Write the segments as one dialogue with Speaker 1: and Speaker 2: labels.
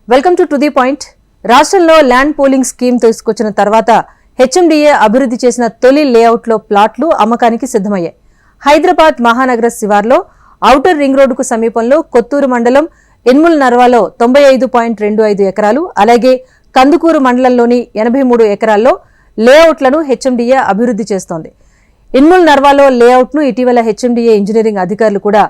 Speaker 1: Welcome to the point. రాష్ట్రంలో land pooling scheme తీసుకొచ్చిన తర్వాత హెచ్ఎండిఏ అభివృద్ధి చేసిన తొలి లేఅవుట్లో ప్లాట్లు అమ్మకానికి సిద్ధమయ్యాయి. హైదరాబాద్ మహానగర శివార్లో ఔటర్ రింగ్ రోడ్డుకు సమీపంలో కొత్తూరు మండలం ఇన్ముల్ నర్వాలో 95.25 ఎకరాలు, అలాగే కందుకూరు మండలంలోని 83 ఎకరాల్లో లేఅవుట్లను హెచ్ఎండిఏ అభివృద్ధి చేస్తోంది. ఇన్ముల్ నర్వాలో లేఅవుట్ను ఇటీవల హెచ్ఎండిఏ ఇంజనీరింగ్ అధికారులు కూడా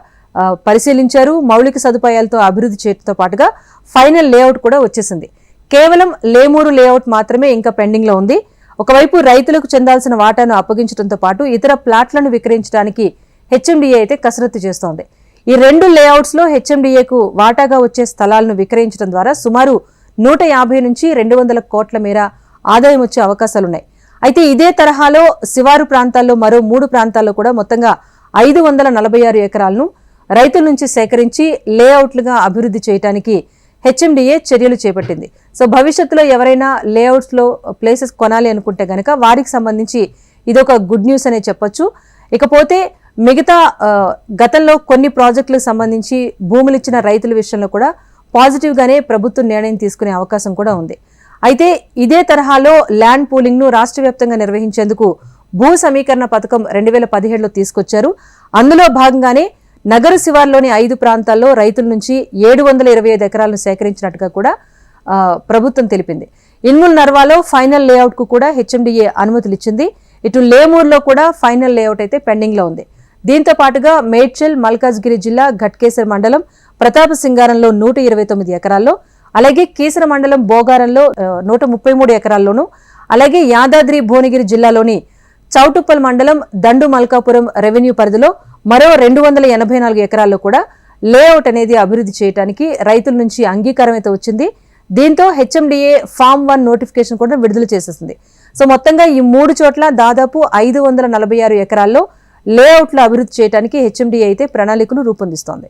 Speaker 1: పరిశీలించారు. మౌలిక సదుపాయాలతో అభివృద్ధి చేయడంతో పాటుగా ఫైనల్ లేఅవుట్ కూడా వచ్చేసింది. కేవలం లేమూరు లేఅవుట్ మాత్రమే ఇంకా పెండింగ్ లో ఉంది. ఒకవైపు రైతులకు చెందాల్సిన వాటాను అప్పగించడంతో పాటు ఇతర ప్లాట్లను విక్రయించడానికి హెచ్ఎండిఏ అయితే కసరత్తు చేస్తోంది. ఈ రెండు లేఅవుట్స్ లో హెచ్ఎండిఏకు వాటాగా వచ్చే స్థలాలను విక్రయించడం ద్వారా సుమారు 150 నుంచి 200 కోట్ల మేర ఆదాయం వచ్చే అవకాశాలున్నాయి. అయితే ఇదే తరహాలో శివారు ప్రాంతాల్లో మరో 3 ప్రాంతాల్లో కూడా మొత్తంగా 546 ఎకరాలను రైతుల నుంచి సేకరించి లేఅవుట్లుగా అభివృద్ధి చేయడానికి హెచ్ఎండిఏ చర్యలు చేపట్టింది. సో భవిష్యత్తులో ఎవరైనా లేఅవుట్స్ లో ప్లేసెస్ కొనాలి అనుకుంటే గనక వారికి సంబంధించి ఇదొక గుడ్ న్యూస్ అనే చెప్పొచ్చు. ఇకపోతే మిగతా గతంలో కొన్ని ప్రాజెక్టులకు సంబంధించి భూములు ఇచ్చిన రైతుల విషయంలో కూడా పాజిటివ్ గానే ప్రభుత్వం నిర్ణయం తీసుకునే అవకాశం కూడా ఉంది. అయితే ఇదే తరహాలో ల్యాండ్ పూలింగ్ ను రాష్ట్ర వ్యాప్తంగా నిర్వహించేందుకు భూ సమీకరణ పథకం 2017లో తీసుకొచ్చారు. అందులో భాగంగానే నగర శివార్లోని 5 ప్రాంతాల్లో రైతుల నుంచి 725 ఎకరాలను సేకరించినట్టుగా కూడా ప్రభుత్వం తెలిపింది. ఇన్ముల్ నర్వాలో ఫైనల్ లేఅవుట్ కు కూడా హెచ్ఎండిఏ అనుమతులు ఇచ్చింది. ఇటు లేమూర్లో కూడా ఫైనల్ లేఅవుట్ అయితే పెండింగ్ లో ఉంది. దీంతో పాటుగా మేడ్చల్, మల్కాజ్గిరి జిల్లా ఘట్కేసర్ మండలం ప్రతాప సింగారంలో 129 ఎకరాల్లో, అలాగే కీసర మండలం బోగారంలో 133 ఎకరాల్లోనూ, అలాగే యాదాద్రి భువనగిరి జిల్లాలోని చౌటుప్పల్ మండలం దండు మల్కాపురం రెవెన్యూ పరిధిలో మరో 284 ఎకరాల్లో కూడా లేఅవుట్ అనేది అభివృద్ధి చేయడానికి రైతుల నుంచి అంగీకారం అయితే వచ్చింది. దీంతో హెచ్ఎండిఏ ఫామ్ 1 నోటిఫికేషన్ కూడా విడుదల చేసేసింది. సో మొత్తంగా ఈ 3 చోట్ల దాదాపు 546 ఎకరాల్లో లేఅవుట్లు అభివృద్ధి చేయడానికి హెచ్ఎండిఏ అయితే ప్రణాళికను రూపొందిస్తోంది.